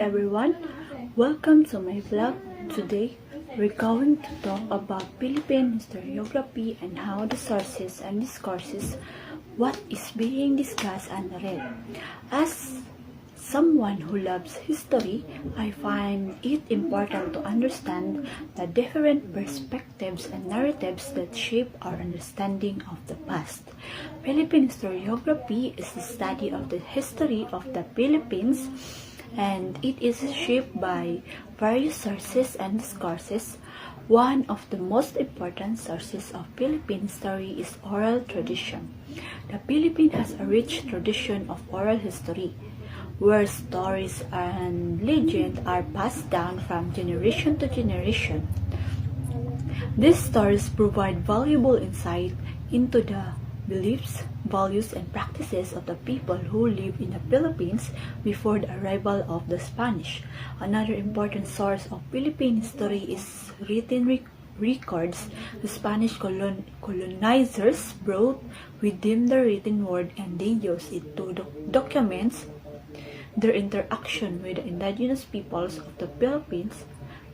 everyone, welcome to my vlog. Today, we're going to talk about Philippine historiography and how the sources and discourses, what is being discussed and read. As someone who loves history, I find it important to understand the different perspectives and narratives that shape our understanding of the past. Philippine historiography is the study of the history of the Philippines, and it is shaped by various sources and discourses. One of the most important sources of Philippine history is oral tradition. The Philippines has a rich tradition of oral history, where stories and legends are passed down from generation to generation. These stories provide valuable insight into the beliefs, values, and practices of the people who lived in the Philippines before the arrival of the Spanish. Another important source of Philippine history is written records. The Spanish colonizers brought with them the written word, and they used it to document their interaction with the indigenous peoples of the Philippines.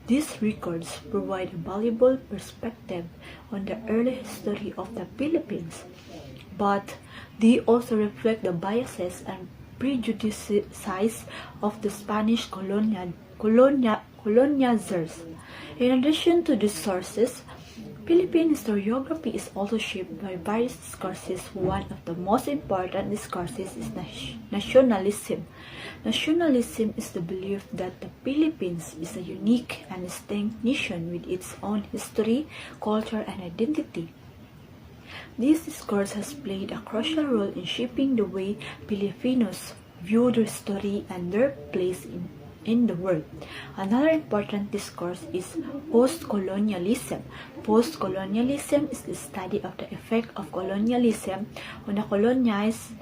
These records provide a valuable perspective on the early history of the Philippines, but they also reflect the biases and prejudices of the Spanish colonizers. In addition to these sources, Philippine historiography is also shaped by various discourses. One of the most important discourses is nationalism. Nationalism is the belief that the Philippines is a unique and distinct nation with its own history, culture, and identity. This discourse has played a crucial role in shaping the way Filipinos view their story and their place in the world. Another important discourse is post-colonialism. Post-colonialism is the study of the effect of colonialism on the colonized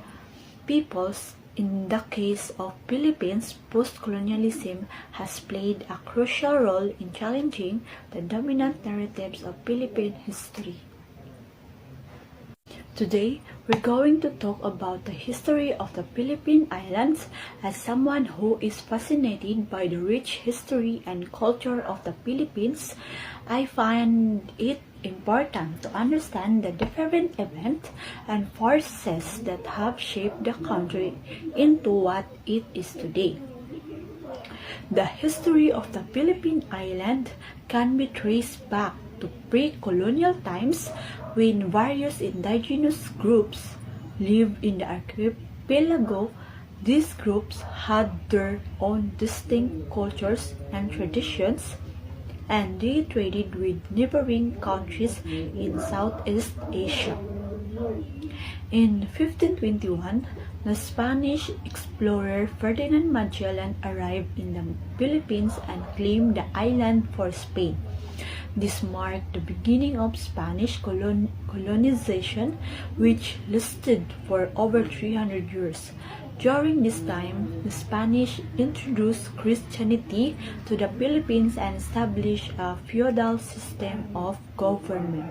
peoples. In the case of Philippines, post-colonialism has played a crucial role in challenging the dominant narratives of Philippine history. Today, we're going to talk about the history of the Philippine Islands. As someone who is fascinated by the rich history and culture of the Philippines, I find it important to understand the different events and forces that have shaped the country into what it is today. The history of the Philippine Island can be traced back to pre-colonial times when various indigenous groups lived in the archipelago. These groups had their own distinct cultures and traditions, and they traded with neighboring countries in Southeast Asia. In 1521, the Spanish explorer Ferdinand Magellan arrived in the Philippines and claimed the island for Spain. This marked the beginning of Spanish colonization, which lasted for over 300 years. During this time, the Spanish introduced Christianity to the Philippines and established a feudal system of government.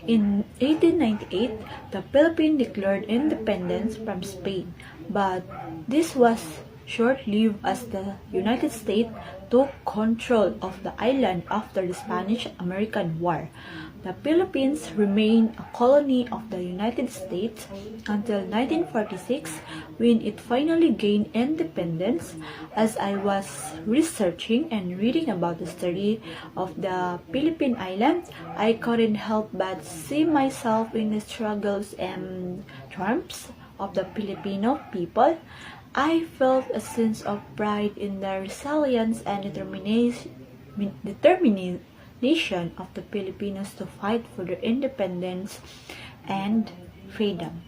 In 1898, the Philippines declared independence from Spain, but this was short-lived as the United States took control of the island after the Spanish-American War. The Philippines remained a colony of the United States until 1946, when it finally gained independence. As I was researching and reading about the story of the Philippine Islands, I couldn't help but see myself in the struggles and triumphs of the Filipino people. I felt a sense of pride in the resilience and determination of the Filipinos to fight for their independence and freedom.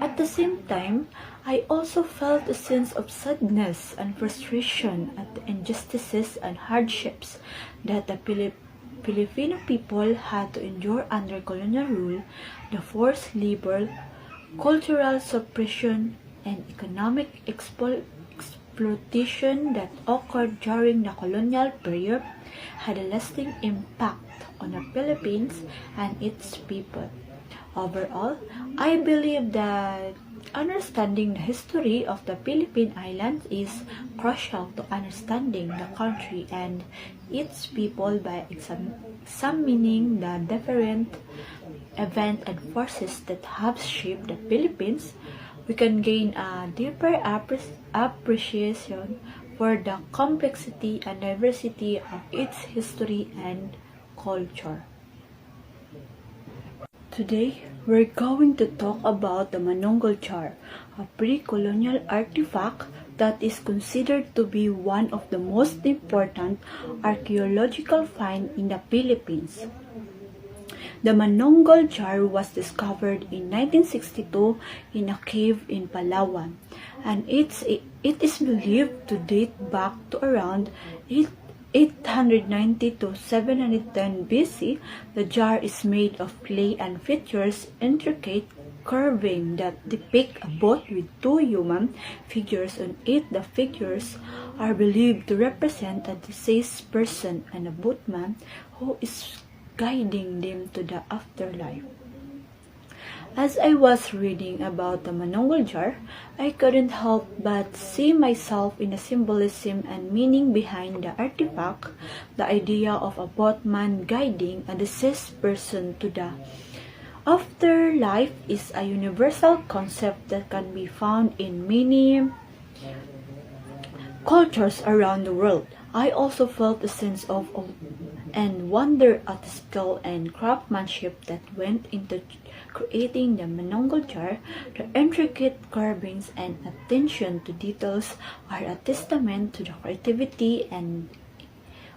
At the same time, I also felt a sense of sadness and frustration at the injustices and hardships that the Filipino people had to endure under colonial rule, the forced labor, cultural suppression, and economic exploitation that occurred during the colonial period had a lasting impact on the Philippines and its people. Overall, I believe that Understanding the history of the Philippine Islands is crucial to understanding the country and its people by examining the different events and forces that have shaped the Philippines. We can gain a deeper appreciation for the complexity and diversity of its history and culture. Today, we're going to talk about the Manonggol jar, a pre-colonial artifact that is considered to be one of the most important archaeological finds in the Philippines. The Manonggol jar was discovered in 1962 in a cave in Palawan, and it is believed to date back to around 890 to 710 BC. The jar is made of clay and features intricate carving that depict a boat with two human figures on it. The figures are believed to represent a deceased person and a boatman who is guiding them to the afterlife. As I was reading about the Manonggol jar, I couldn't help but see myself in the symbolism and meaning behind the artifact. The idea of a boatman guiding a deceased person to the afterlife is a universal concept that can be found in many cultures around the world. I also felt a sense of awe and wonder at the skill and craftsmanship that went into creating the Manonggol jar. The intricate carvings and attention to details are a testament to the creativity and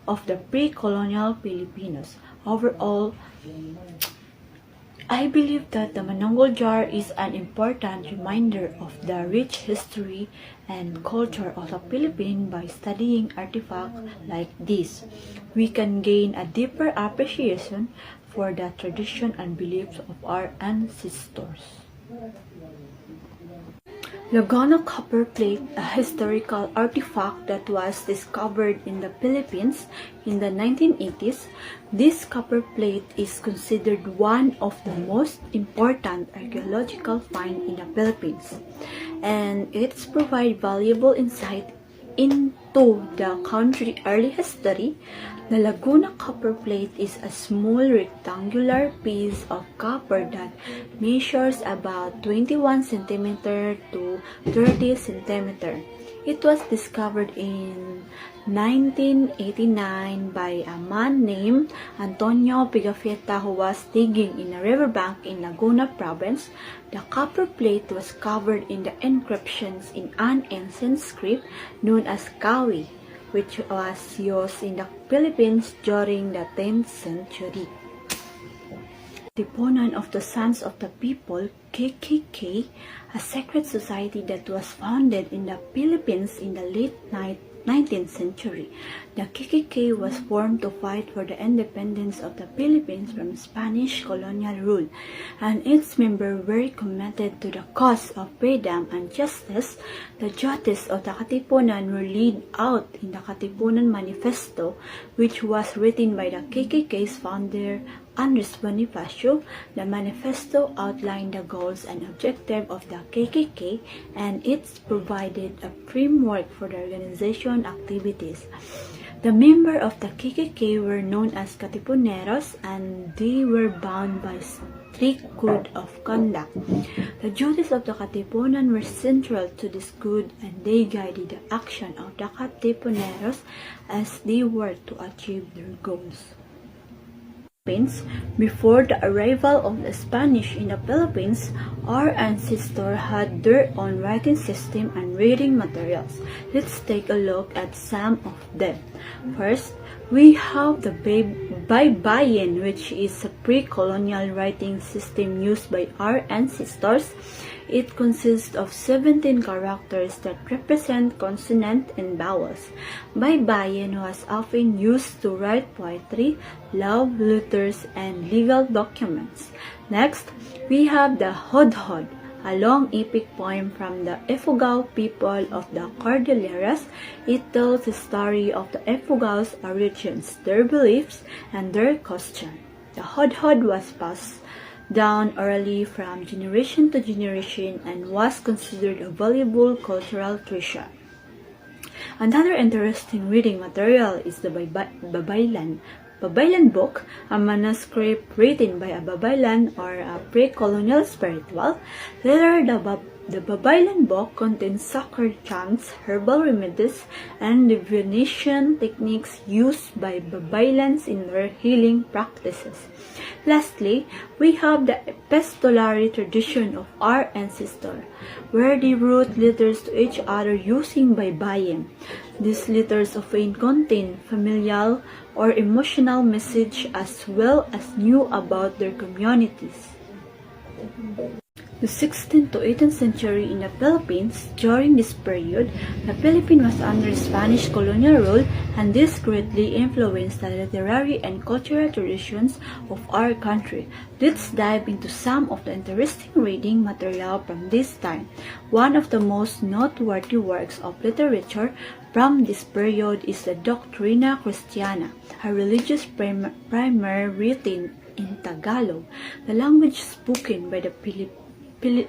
of the pre-colonial Filipinos. Overall, I believe that the Manonggol jar is an important reminder of the rich history and culture of the Philippines. By studying artifacts like this, we can gain a deeper appreciation for the tradition and beliefs of our ancestors. Laguna copper plate, a historical artifact that was discovered in the Philippines in the 1980s. This copper plate is considered one of the most important archaeological finds in the Philippines, and it provides valuable insight into the country's early history. The Laguna copper plate is a small rectangular piece of copper that measures about 21 cm to 30 cm. It was discovered in 1989 by a man named Antonio Pigafetta who was digging in a riverbank in Laguna province. The copper plate was covered in the inscriptions in an ancient script known as Kawi, which was used in the Philippines during the 10th century. Katipunan of the Sons of the People, KKK, a secret society that was founded in the Philippines in the late 19th century. The KKK was formed to fight for the independence of the Philippines from Spanish colonial rule, and its members were committed to the cause of freedom and justice. The duties of the Katipunan were laid out in the Katipunan Manifesto, which was written by the KKK's founder, Andres Bonifacio. The manifesto outlined the goals and objectives of the KKK, and it provided a framework for the organization activities. The members of the KKK were known as Katipuneros, and they were bound by strict code of conduct. The duties of the Katipunan were central to this code, and they guided the action of the Katipuneros as they worked to achieve their goals. Before the arrival of the Spanish in the Philippines, our ancestors had their own writing system and reading materials. Let's take a look at some of them. First, we have the Baybayin, which is a pre-colonial writing system used by our ancestors. It consists of 17 characters that represent consonants and vowels. Baybayin was often used to write poetry, love letters, and legal documents. Next, we have the Hudhud, a long epic poem from the Ifugao people of the Cordilleras. It tells the story of the Ifugao's origins, their beliefs, and their costume. The Hudhud was passed down orally from generation to generation and was considered a valuable cultural treasure. Another interesting reading material is the Babaylan book, a manuscript written by a Babaylan or a pre-colonial spiritual. Later, the Babaylan book contains sacred chants, herbal remedies, and divination techniques used by Babaylans in their healing practices. Lastly, we have the epistolary tradition of our ancestors, where they wrote letters to each other using baybayin. These letters often contain familial or emotional message as well as news about their communities. The 16th to 18th century in the Philippines. During this period, the Philippines was under Spanish colonial rule, and this greatly influenced the literary and cultural traditions of our country. Let's dive into some of the interesting reading material from this time. One of the most noteworthy works of literature from this period is the Doctrina Christiana, a religious primer written in Tagalog, the language spoken by the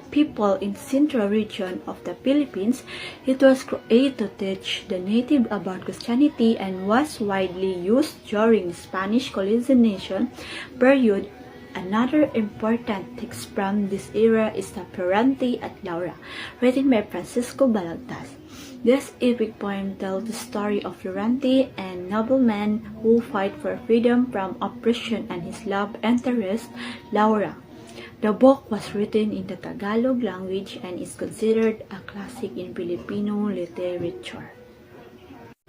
people in central region of the Philippines. It was created to teach the native about Christianity and was widely used during the Spanish colonization period. Another important text from this era is the Florante at Laura, written by Francisco Balagtas. This epic poem tells the story of Florante, a nobleman who fight for freedom from oppression, and his love interest, Laura. The book was written in the Tagalog language and is considered a classic in Filipino literature.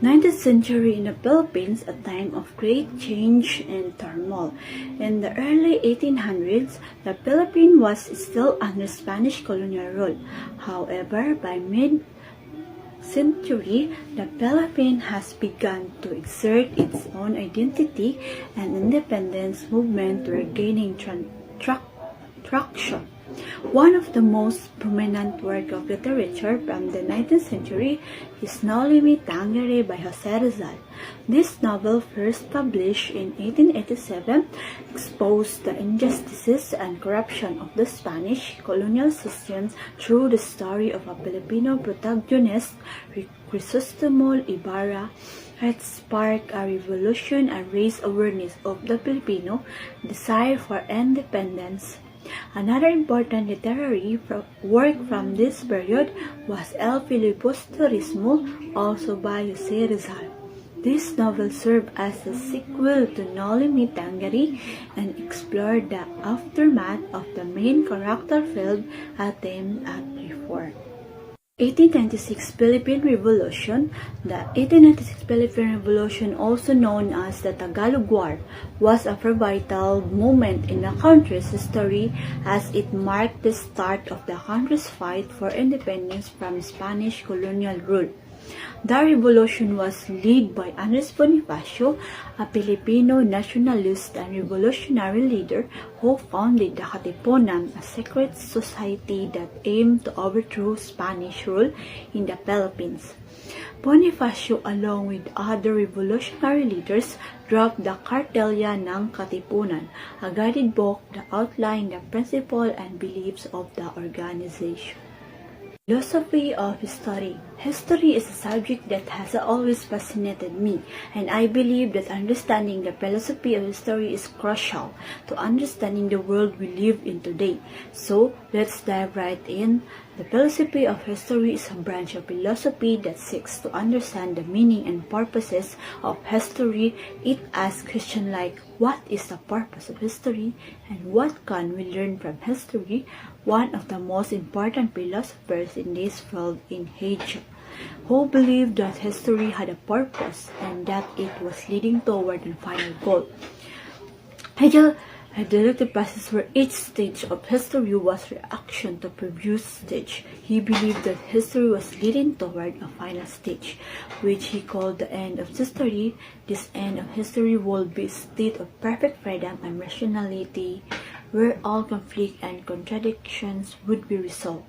19th century in the Philippines, a time of great change and turmoil. In the early 1800s, the Philippines was still under Spanish colonial rule. However, by mid-century, the Philippines has begun to exert its own identity, and independence movements were gaining traction. One of the most prominent works of literature from the 19th century is No Me Tangere by Jose Rizal. This novel, first published in 1887, exposed the injustices and corruption of the Spanish colonial system through the story of a Filipino protagonist, Crisostomo Ibarra. It sparked a revolution and raised awareness of the Filipino desire for independence. Another important literary work from this period was El Filibusterismo, also by Jose Rizal. This novel served as a sequel to Noli Me Tangere and explored the aftermath of the main character failed attempt at reform. 1896 Philippine Revolution. The 1896 Philippine Revolution, also known as the Tagalog War, was a pivotal moment in the country's history as it marked the start of the country's fight for independence from Spanish colonial rule. The revolution was led by Andres Bonifacio, a Filipino nationalist and revolutionary leader who founded the Katipunan, a secret society that aimed to overthrow Spanish rule in the Philippines. Bonifacio, along with other revolutionary leaders, dropped the Cartilla ng Katipunan, a guided book that outlined the principles and beliefs of the organization. Philosophy of history. History is a subject that has always fascinated me, and I believe that understanding the philosophy of history is crucial to understanding the world we live in today. So, let's dive right in. The philosophy of history is a branch of philosophy that seeks to understand the meaning and purposes of history. It asks questions like, what is the purpose of history, and what can we learn from history? One of the most important philosophers in this field is Hegel, who believed that history had a purpose and that it was leading toward a final goal. Hegel had directed the process where each stage of history was reaction to previous stage. He believed that history was leading toward a final stage, which he called the end of history. This end of history would be a state of perfect freedom and rationality, where all conflict and contradictions would be resolved.